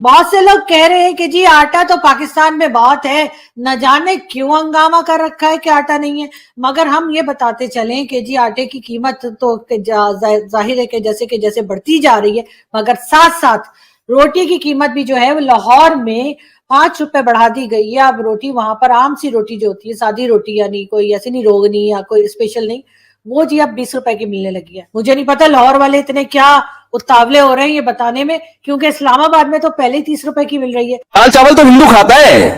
बहुत से लोग कह रहे हैं कि जी आटा तो पाकिस्तान में बहुत है, न जाने क्यों हंगामा कर रखा है कि आटा नहीं है। मगर हम ये बताते चलें कि जी आटे की कीमत तो जाहिर है कि जैसे बढ़ती जा रही है, मगर साथ साथ रोटी की कीमत भी जो है वो लाहौर में 5 रुपए बढ़ा दी गई है। अब रोटी वहां पर आम सी रोटी जो होती है, सादी रोटी, यानी कोई ऐसी नहीं रोगनी या कोई स्पेशल नहीं, वो जी अब 20 रुपए की मिलने लगी है। मुझे नहीं पता लाहौर वाले इतने क्या उतावले हो रहे हैं ये बताने में, क्योंकि इस्लामाबाद में तो पहले ही 30 रुपए की मिल रही है। दाल चावल तो हिंदू खाता है,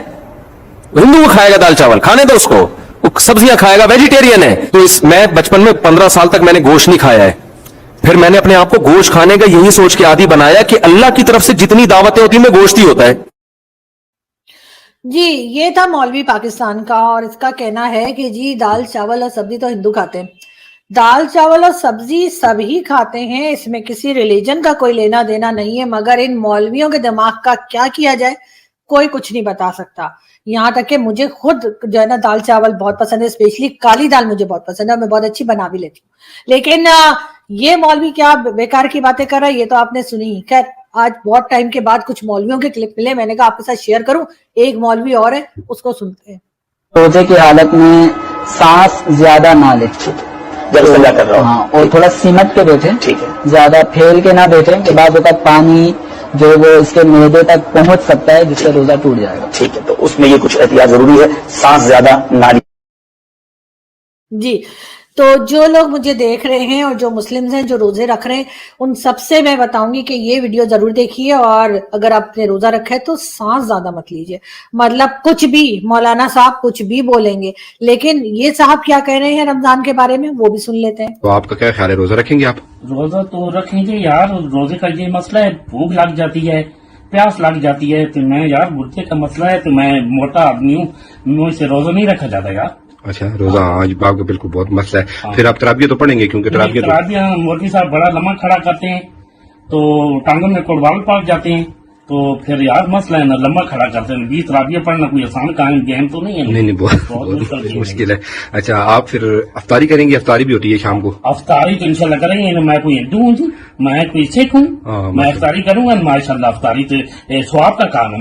हिंदू को खाएगा दाल चावल, खाने दो उसको, वो सब्जियां खाएगा, वेजिटेरियन है। तो मैं बचपन में 15 साल तक मैंने गोश्त नहीं खाया है, फिर मैंने अपने आप को गोश्त खाने का यही सोच के आदी बनाया कि अल्लाह की तरफ से जितनी दावतें होती है में गोश्त ही होता है। जी, ये था मौलवी पाकिस्तान का, और इसका कहना है कि जी दाल चावल और सब्जी तो हिंदू खाते हैं। दाल चावल और सब्जी सभी खाते हैं, इसमें किसी रिलीजन का कोई लेना देना नहीं है, मगर इन मौलवियों के दिमाग का क्या किया जाए कोई कुछ नहीं बता सकता। यहाँ तक कि मुझे खुद जो है ना दाल चावल बहुत पसंद है, स्पेशली काली दाल मुझे बहुत पसंद है, मैं बहुत अच्छी बना भी लेती हूँ। लेकिन ये मौलवी क्या बेकार की बातें कर रहा है ये तो आपने सुनी। खैर, आज बहुत टाइम के बाद कुछ मौलवियों के क्लिप मिले, मैंने कहा आपके साथ शेयर करूं। एक मौलवी और है, उसको सुनते हैं। रोजे की हालत में सांस ज्यादा ना ले, जब सजा कर रहा हूँ, हाँ, और थोड़ा सिमट के बैठे, ठीक है, ज्यादा फैल के ना बैठे कि बाद का पानी जो वो इसके मैदे तक पहुंच सकता है जिससे रोजा टूट जाएगा। ठीक है, तो उसमें ये कुछ एहतियात जरूरी है, सांस ज्यादा ना जी। तो जो लोग मुझे देख रहे हैं और जो मुस्लिम्स हैं जो रोजे रख रहे हैं, उन सबसे मैं बताऊंगी कि ये वीडियो जरूर देखिए, और अगर आपने रोजा रखा है तो सांस ज्यादा मत लीजिए। मतलब कुछ भी मौलाना साहब कुछ भी बोलेंगे, लेकिन ये साहब क्या कह रहे हैं रमजान के बारे में वो भी सुन लेते हैं। तो आपका क्या ख्याल है, रोजा रखेंगे आप? रोजा तो रखेंगे यार, रोजे का ये मसला है, भूख लग जाती है, प्यास लग जाती है, तो मैं यार गुर्दे का मसला है, तो मैं मोटा आदमी हूँ, मुझसे रोजा नहीं रखा जाता यार। अच्छा, रोजा आज आपका बिल्कुल बहुत मसला है। हाँ। फिर आप तराबिया तो पढ़ेंगे, क्योंकि तराबिया मोदी साहब बड़ा लम्बा खड़ा करते हैं तो टांगों में कोड़वाल पड़ जाते हैं, तो फिर यार मसला है ना, लम्बा खड़ा करते हैं। 20 तराबिया पढ़ना कोई आसान काम गेम तो नहीं है। नहीं, बहुत मुश्किल है। अच्छा, आप फिर अफ्तारी करेंगे? अफ्तारी भी होती है शाम को? अफ्तारी तो इंशाल्लाह करेंगे, मैं कोई हिंदू हूँ जी, मैं कोई सिख हूँ, मैं अफ्तारी करूंगा माशाल्लाह। अफ्तारी तो स्वाब का काम है,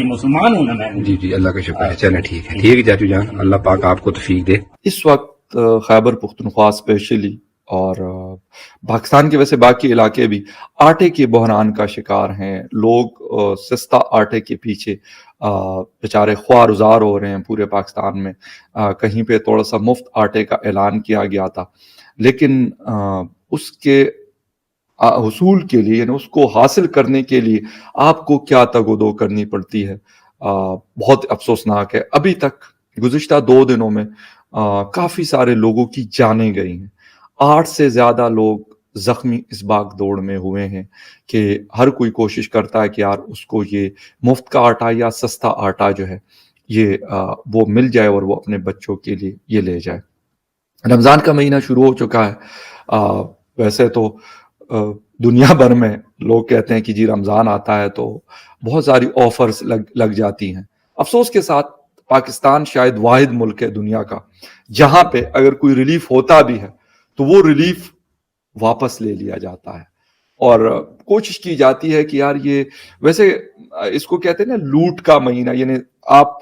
मुसलमान हूँ ना मैं। जी जी, अल्लाह का शुक्र है। चलें, ठीक है चाचू जान, अल्लाह पाक आपको तौफीक दे। इस वक्त खैबर पुख्तनख्वा स्पेशली और पाकिस्तान के वैसे बाकी इलाके भी आटे के बहरान का शिकार हैं। लोग सस्ता आटे के पीछे बेचारे ख्वारुजार हो रहे हैं पूरे पाकिस्तान में। कहीं पे थोड़ा सा मुफ्त आटे का ऐलान किया गया था, लेकिन उसके हुसूल के लिए, यानी उसको हासिल करने के लिए आपको क्या तगोदो करनी पड़ती है, बहुत अफसोसनाक है। अभी तक गुज़िश्ता 2 दिनों में काफ़ी सारे लोगों की जानें गई हैं। 8 से ज़्यादा लोग जख्मी इस भाग दौड़ में हुए हैं कि हर कोई कोशिश करता है कि यार उसको ये मुफ्त का आटा या सस्ता आटा जो है ये वो मिल जाए और वो अपने बच्चों के लिए ये ले जाए। रमज़ान का महीना शुरू हो चुका है। वैसे तो दुनिया भर में लोग कहते हैं कि जी रमज़ान आता है तो बहुत सारी ऑफर्स लग जाती हैं। अफसोस के साथ पाकिस्तान शायद वाहिद मुल्क है दुनिया का जहां पे अगर कोई रिलीफ होता भी है तो वो रिलीफ वापस ले लिया जाता है, और कोशिश की जाती है कि यार ये, वैसे इसको कहते हैं ना लूट का महीना, यानी आप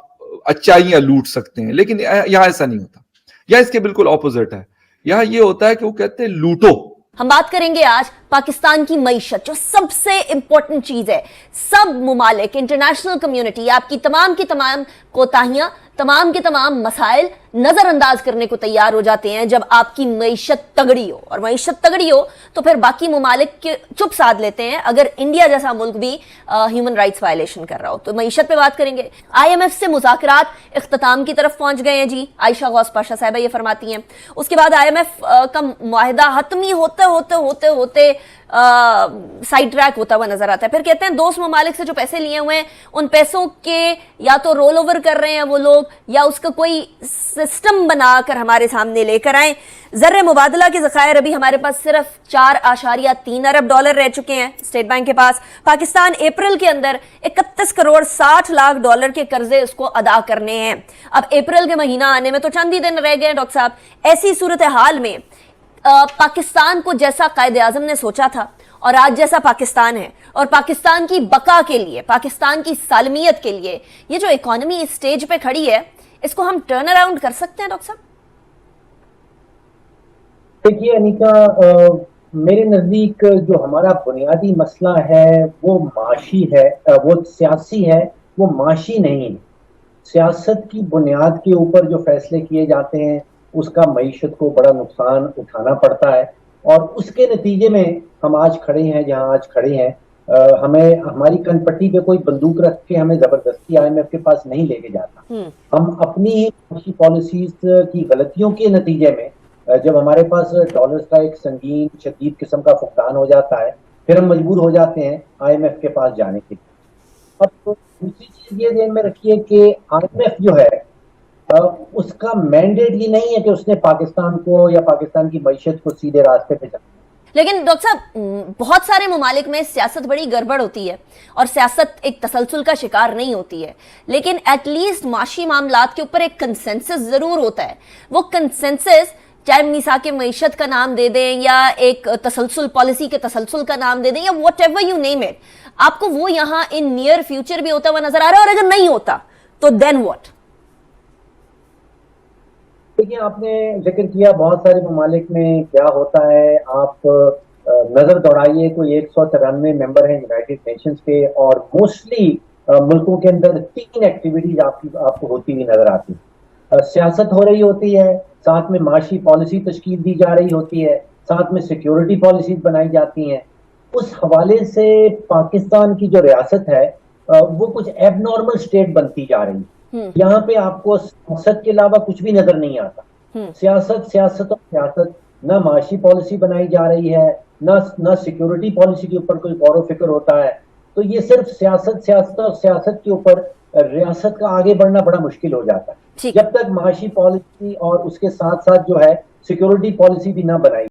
अच्छाइयां लूट सकते हैं, लेकिन यहाँ ऐसा नहीं होता। यहाँ इसके बिल्कुल ऑपोजिट है। यहाँ ये होता है कि वो कहते हैं लूटो। हम बात करेंगे आज पाकिस्तान की मईशत, जो सबसे इंपॉर्टेंट चीज है। सब मुमालिक, इंटरनेशनल कम्युनिटी आपकी तमाम की तमाम कोताहियां, तमाम के तमाम मसाइल नजरअंदाज करने को तैयार हो जाते हैं जब आपकी मईशत तगड़ी हो। और मईशत तगड़ी हो तो फिर बाकी मुमालिक के चुप साध लेते हैं अगर इंडिया जैसा मुल्क भी ह्यूमन राइट्स वायलेशन कर रहा हो। तो मईशत पे बात करेंगे। IMF से मुज़ाकरात इख्तिताम की तरफ पहुंच गए हैं जी, आयशा गौस पाशा साहिबा ये फरमाती हैं। उसके बाद IMF का मुआहिदा हतमी होते होते होते होते साइड ट्रैक होता हुआ नजर आता है। फिर कहते हैं दोस्त ममालिक से जो पैसे लिए हुए हैं उन पैसों के या तो रोल ओवर कर रहे हैं वो लोग, या उसका कोई सिस्टम बनाकर हमारे सामने लेकर आए। ज़र्रे मुबादला के ज़खायर अभी हमारे पास सिर्फ 4.3 अरब डॉलर रह चुके हैं स्टेट बैंक के पास। पाकिस्तान अप्रैल के अंदर 31 करोड़ 60 लाख डॉलर के कर्जे उसको अदा करने हैं। अब अप्रैल के महीना आने में तो चंद ही दिन रह गए हैं डॉक्टर साहब। ऐसी सूरत हाल में पाकिस्तान को जैसा कायदे आज़म ने सोचा था اور آج جیسا پاکستان ہے اور پاکستان کی بقا کے لیے، پاکستان کی سالمیت کے لیے یہ جو اکانومی اس سٹیج پہ کھڑی ہے، اس کو ہم ٹرن اراؤنڈ کر سکتے ہیں ڈاکٹر صاحب؟ دیکھیے انیتا، میرے نزدیک جو ہمارا بنیادی مسئلہ ہے وہ معاشی ہے، وہ سیاسی ہے، وہ معاشی نہیں ہے۔ سیاست کی بنیاد کے اوپر جو فیصلے کیے جاتے ہیں اس کا معیشت کو بڑا نقصان اٹھانا پڑتا ہے، اور اس کے نتیجے میں ہم آج کھڑے ہیں جہاں آج کھڑے ہیں۔ ہمیں ہماری کن پٹی پہ کوئی بندوق رکھ کے ہمیں زبردستی IMF کے پاس نہیں لے کے جاتا۔ ہم اپنی ہی معاشی پالیسیز کی غلطیوں کے نتیجے میں جب ہمارے پاس ڈالرز کا ایک سنگین شدید قسم کا فقدان ہو جاتا ہے، پھر ہم مجبور ہو جاتے ہیں IMF کے پاس جانے کے لیے۔ اب دوسری چیز یہ ذہن میں رکھیے کہ IMF جو ہے اس کا مینڈیٹ یہ نہیں ہے کہ اس نے پاکستان کو یا پاکستان کی معیشت کو سیدھے راستے پہ چلانا۔ لیکن ڈاکٹر صاحب، بہت سارے ممالک میں سیاست بڑی گڑبڑ ہوتی ہے اور سیاست ایک تسلسل کا شکار نہیں ہوتی ہے، لیکن ایٹ لیسٹ معاشی معاملات کے اوپر ایک کنسنسس ضرور ہوتا ہے۔ وہ کنسنسس چاہے میثاق معیشت کا نام دے دیں یا ایک تسلسل پالیسی کے تسلسل کا نام دے دیں یا what ever you name it, آپ کو وہ یہاں ان نیئر فیوچر بھی ہوتا ہوا نظر آ رہا ہے، اور اگر نہیں ہوتا تو دین واٹ؟ دیکھیے، آپ نے ذکر کیا بہت سارے ممالک میں کیا ہوتا ہے، آپ نظر دوڑائیے، کوئی 193 ممبر ہیں یونائٹڈ نیشنز کے، اور موسٹلی ملکوں کے اندر 3 ایکٹیویٹیز آپ کو ہوتی ہوئی نظر آتی ہیں۔ سیاست ہو رہی ہوتی ہے، ساتھ میں معاشی پالیسی تشکیل دی جا رہی ہوتی ہے، ساتھ میں سیکیورٹی پالیسیز بنائی جاتی ہیں۔ اس حوالے سے پاکستان کی جو ریاست ہے وہ کچھ ایب نارمل اسٹیٹ بنتی جا رہی ہے۔ یہاں پہ آپ کو سیاست کے علاوہ کچھ بھی نظر نہیں آتا۔ سیاست اور سیاست، نہ معاشی پالیسی بنائی جا رہی ہے، نہ سیکیورٹی پالیسی کے اوپر کوئی غور و فکر ہوتا ہے۔ تو یہ صرف سیاست اور سیاست کے اوپر ریاست کا آگے بڑھنا بڑا مشکل ہو جاتا ہے جب تک معاشی پالیسی اور اس کے ساتھ ساتھ جو ہے سیکیورٹی پالیسی بھی نہ بنائی